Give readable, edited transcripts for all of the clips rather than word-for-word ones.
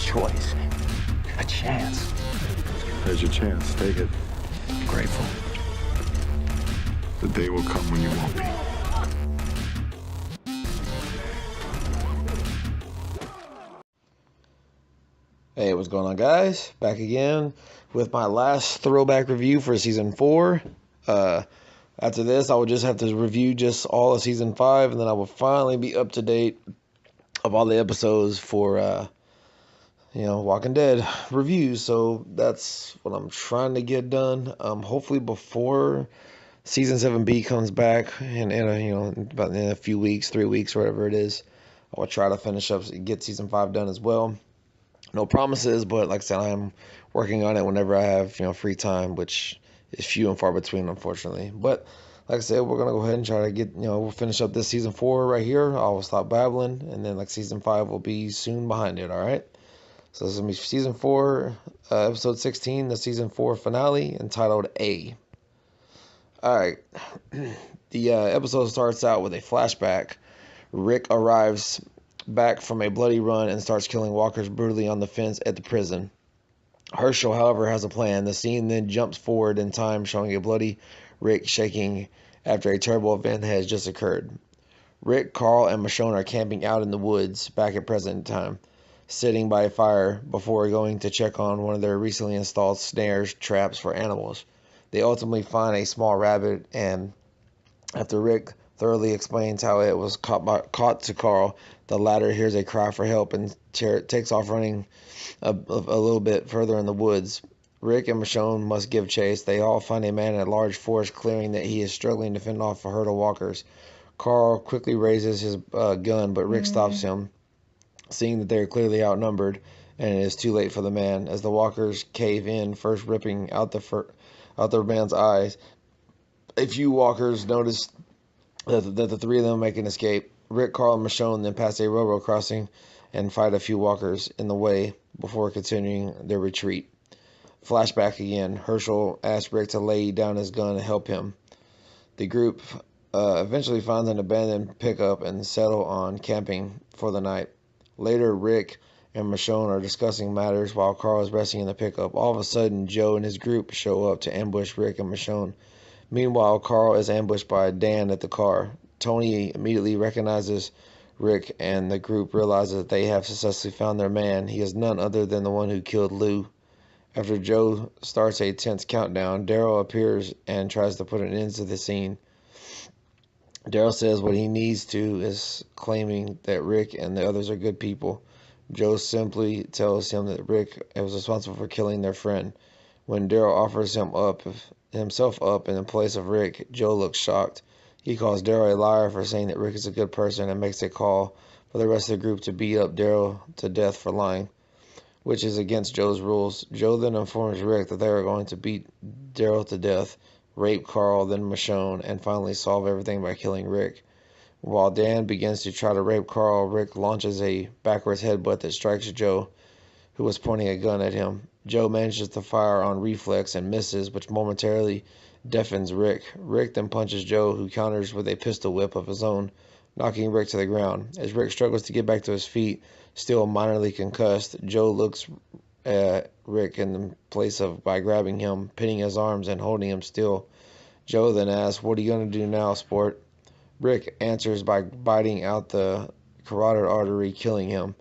choice, a chance. There's your chance. Take it. Grateful. The day will come when you won't be. Hey, what's going on, guys? Back again with my last throwback review for season 4. After this, I will just have to review just all of season 5, and then I will finally be up to date of all the episodes for Walking Dead reviews. So that's what I'm trying to get done. Hopefully before season 7B comes back, and about in a few weeks, 3 weeks, or whatever it is, I will try to finish up, get season 5 done as well. No promises, but like I said, I'm working on it whenever I have, free time, which is few and far between, unfortunately. But like I said, we're going to go ahead and try to get, we'll finish up this season 4 right here. I will stop babbling, and then season 5 will be soon behind it, all right? So this is going to be season 4, episode 16, the season 4 finale, entitled A. All right. The episode starts out with a flashback. Rick arrives back from a bloody run and starts killing walkers brutally on the fence at the prison. Herschel, however, has a plan. The scene then jumps forward in time, showing a bloody Rick shaking after a terrible event has just occurred. Rick, Carl, and Michonne are camping out in the woods back at present time, sitting by a fire before going to check on one of their recently installed snares traps for animals. They ultimately find a small rabbit, and after Rick thoroughly explains how it was caught to Carl, the latter hears a cry for help and takes off running a little bit further in the woods. Rick and Michonne must give chase. They all find a man in a large forest clearing that he is struggling to fend off a herd of walkers. Carl quickly raises his gun, but Rick stops him, seeing that they are clearly outnumbered, and it is too late for the man. As the walkers cave in, first ripping out the man's eyes, a few walkers notice that the three of them make an escape. Rick, Carl, and Michonne then pass a railroad crossing and fight a few walkers in the way before continuing their retreat. Flashback again. Herschel asks Rick to lay down his gun and help him. The group eventually finds an abandoned pickup and settle on camping for the night. Later, Rick and Michonne are discussing matters while Carl is resting in the pickup. All of a sudden, Joe and his group show up to ambush Rick and Michonne. Meanwhile, Carl is ambushed by Dan at the car. Tony immediately recognizes Rick, and the group realizes that they have successfully found their man. He is none other than the one who killed Lou. After Joe starts a tense countdown, Daryl appears and tries to put an end to the scene. Daryl says what he needs to is claiming that Rick and the others are good people. Joe simply tells him that Rick was responsible for killing their friend. When Daryl offers himself up in the place of Rick, Joe looks shocked. He calls Daryl a liar for saying that Rick is a good person and makes a call for the rest of the group to beat up Daryl to death for lying, which is against Joe's rules. Joe then informs Rick that they are going to beat Daryl to death, rape Carl, then Michonne, and finally solve everything by killing Rick. While Dan begins to try to rape Carl, Rick launches a backwards headbutt that strikes Joe, who was pointing a gun at him. Joe manages to fire on reflex and misses, which momentarily deafens Rick. Rick then punches Joe, who counters with a pistol whip of his own, knocking Rick to the ground. As Rick struggles to get back to his feet, still minorly concussed, Joe looks at Rick in the place of by grabbing him, pinning his arms, and holding him still. Joe then asks, "What are you going to do now, sport?" Rick answers by biting out the carotid artery, killing him.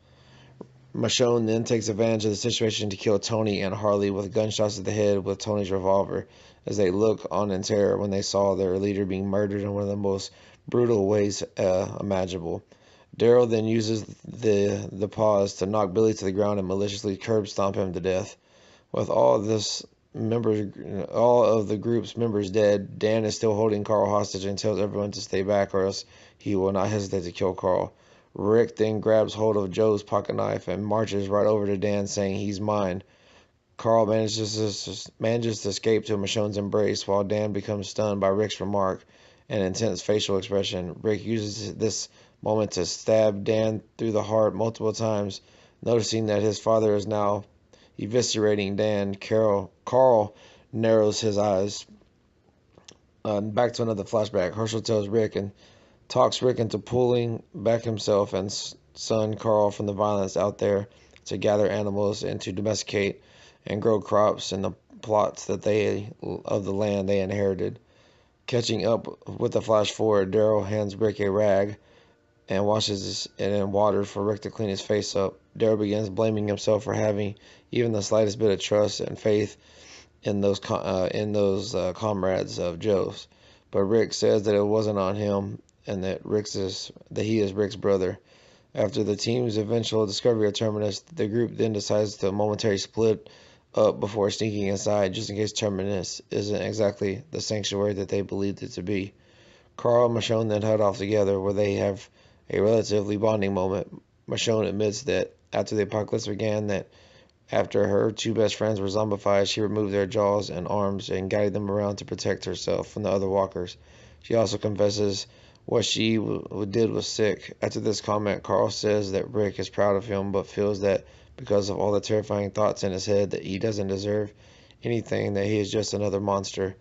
Michonne then takes advantage of the situation to kill Tony and Harley with gunshots to the head with Tony's revolver, as they look on in terror when they saw their leader being murdered in one of the most brutal ways imaginable. Daryl then uses the pause to knock Billy to the ground and maliciously curb stomp him to death. With all of the group's members dead, Dan is still holding Carl hostage and tells everyone to stay back, or else he will not hesitate to kill Carl. Rick then grabs hold of Joe's pocket knife and marches right over to Dan, saying, "He's mine." Carl manages to escape to Michonne's embrace, while Dan becomes stunned by Rick's remark and intense facial expression. Rick uses this moment to stab Dan through the heart multiple times. Noticing that his father is now eviscerating Dan, Carl narrows his eyes. Back to another flashback. Herschel tells Rick and talks Rick into pulling back himself and son Carl from the violence out there. to gather animals and to domesticate and grow crops in the plots of the land they inherited. Catching up with the flash forward, Daryl hands Rick a rag and washes it in water for Rick to clean his face up. Daryl begins blaming himself for having even the slightest bit of trust and faith in those comrades of Joe's. But Rick says that it wasn't on him and that he is Rick's brother. After the team's eventual discovery of Terminus, the group then decides to momentarily split up before sneaking inside, just in case Terminus isn't exactly the sanctuary that they believed it to be. Carl and Michonne then head off together, where they have a relatively bonding moment. Michonne admits that after the apocalypse began, that after her two best friends were zombified, she removed their jaws and arms and guided them around to protect herself from the other walkers. She also confesses what she did was sick. After this comment, Carl says that Rick is proud of him, but feels that because of all the terrifying thoughts in his head that he doesn't deserve anything, that he is just another monster.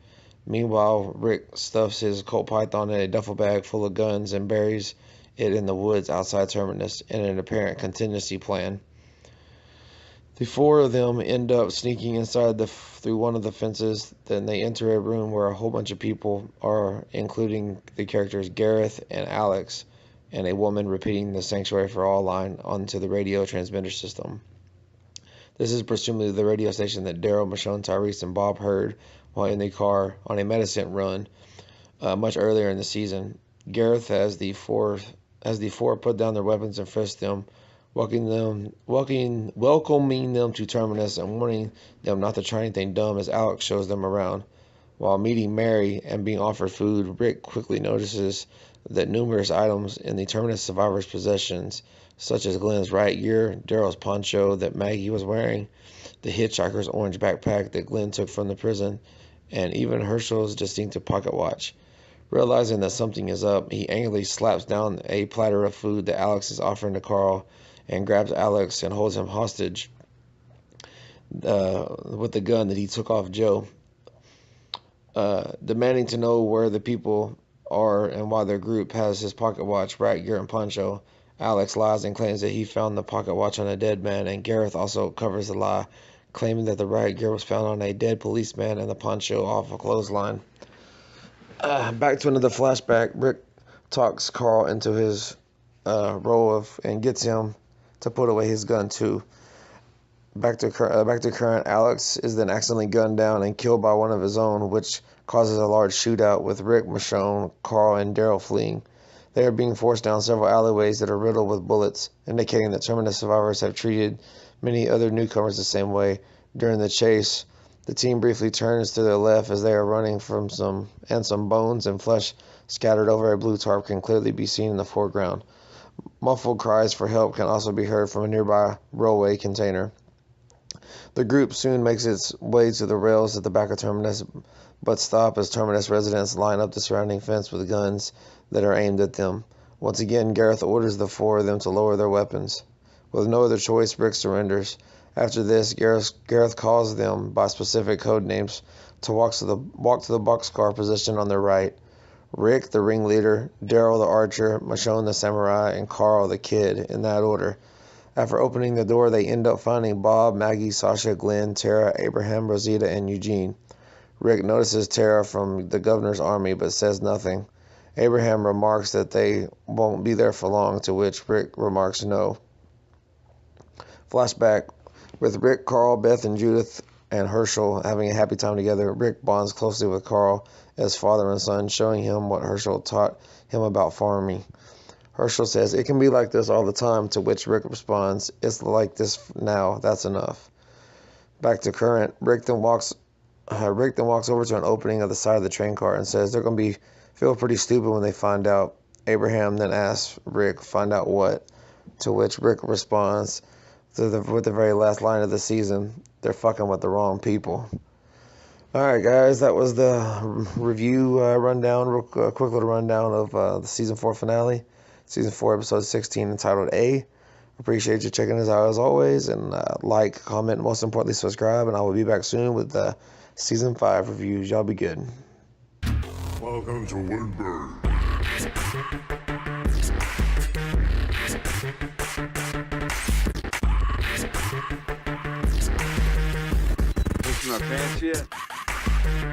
Meanwhile, Rick stuffs his Colt Python in a duffel bag full of guns and buries it in the woods outside Terminus in an apparent contingency plan. The four of them end up sneaking inside through one of the fences. Then they enter a room where a whole bunch of people are, including the characters Gareth and Alex, and a woman repeating the Sanctuary for All line onto the radio transmitter system. This is presumably the radio station that Daryl, Michonne, Tyrese, and Bob heard while in the car on a medicine run much earlier in the season. Gareth, as the four put down their weapons and frisked them, welcoming them to Terminus and warning them not to try anything dumb as Alex shows them around. While meeting Mary and being offered food, Rick quickly notices that numerous items in the Terminus survivors' possessions, such as Glenn's riot gear, Daryl's poncho that Maggie was wearing, the hitchhiker's orange backpack that Glenn took from the prison, and even Herschel's distinctive pocket watch. Realizing that something is up, he angrily slaps down a platter of food that Alex is offering to Carl and grabs Alex and holds him hostage with the gun that he took off Joe. Demanding to know where the people are and why their group has his pocket watch, riot gear, and poncho, Alex lies and claims that he found the pocket watch on a dead man, and Gareth also covers the lie, claiming that the riot gear was found on a dead policeman and the poncho off a clothesline. Back to another flashback. Rick talks Carl into his role and gets him to put away his gun too. Back to current, Alex is then accidentally gunned down and killed by one of his own, which causes a large shootout with Rick, Michonne, Carl, and Daryl fleeing. They are being forced down several alleyways that are riddled with bullets, indicating that Terminus survivors have treated many other newcomers the same way. During the chase, the team briefly turns to their left as they are running from some bones and flesh scattered over a blue tarp can clearly be seen in the foreground. Muffled cries for help can also be heard from a nearby railway container. The group soon makes its way to the rails at the back of Terminus, but stop as Terminus residents line up the surrounding fence with guns that are aimed at them. Once again, Gareth orders the four of them to lower their weapons. With no other choice, Rick surrenders. After this, Gareth calls them by specific code names to walk to the boxcar position on their right. Rick, the ringleader, Daryl, the archer, Michonne, the samurai, and Carl, the kid, in that order. After opening the door, they end up finding Bob, Maggie, Sasha, Glenn, Tara, Abraham, Rosita, and Eugene. Rick notices Tara from the governor's army but says nothing. Abraham remarks that they won't be there for long, to which Rick remarks no. Flashback. With Rick, Carl, Beth, and Judith and Herschel having a happy time together, Rick bonds closely with Carl as father and son, showing him what Herschel taught him about farming. Herschel says, "It can be like this all the time," to which Rick responds, "It's like this now, that's enough." Back to current, Rick then walks over to an opening of the side of the train car and says they're going to feel pretty stupid when they find out. Abraham then asks Rick, "Find out what?" To which Rick responds with the very last line of the season, "They're fucking with the wrong people." Alright guys, that was the review rundown, quick little rundown of the Season 4 finale. Season 4, Episode 16, entitled A. Appreciate you checking us out as always, and like, comment, and most importantly, subscribe, and I will be back soon with the Season 5 reviews. Y'all be good. Welcome to Woodburn. shitting our pants yet?